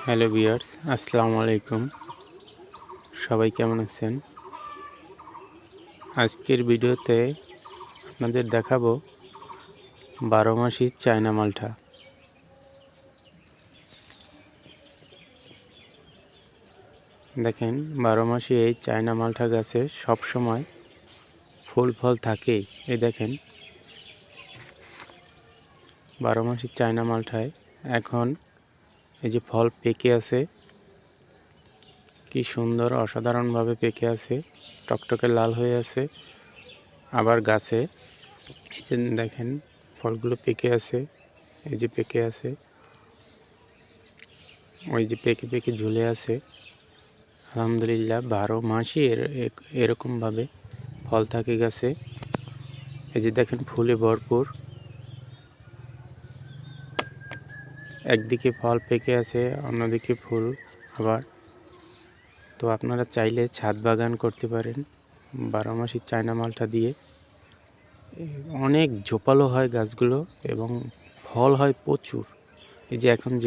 Hello viewers, আসসালামু আলাইকুম। সবাই কেমন আছেন? আজকের ভিডিওতে আপনাদের দেখাবো 12 মাসি চায়না মালটা। দেখেন 12 মাসি এই চায়না মালটা গাছে সব সময় ফুল ফল থাকেই। এই দেখেন 12 মাসি চায়না মালটায় এখন এই যে ফল পেকে আছে, কি সুন্দর অসাধারণভাবে পেকে আছে, টকটকে লাল হয়ে আছে। আবার গাছে এই যে দেখেন ফলগুলো পেকে আছে, এই যে পেকে আছে, ওই যে পেকে পেকে ঝুলে আছে। আলহামদুলিল্লাহ 12 মাসই এরকমভাবে ফল থাকে গাছে। এই যে দেখেন ফুলে ভরপুর, একদিকে ফল পেকে আছে, অন্যদিকে ফুল। আবার তো আপনারা চাইলে ছাদ বাগান করতে পারেন 12 মাসি চায়না মালটা দিয়ে। অনেক ঝোপালো হয় গাছগুলো এবং ফল হয় প্রচুর। এই যে এখন যে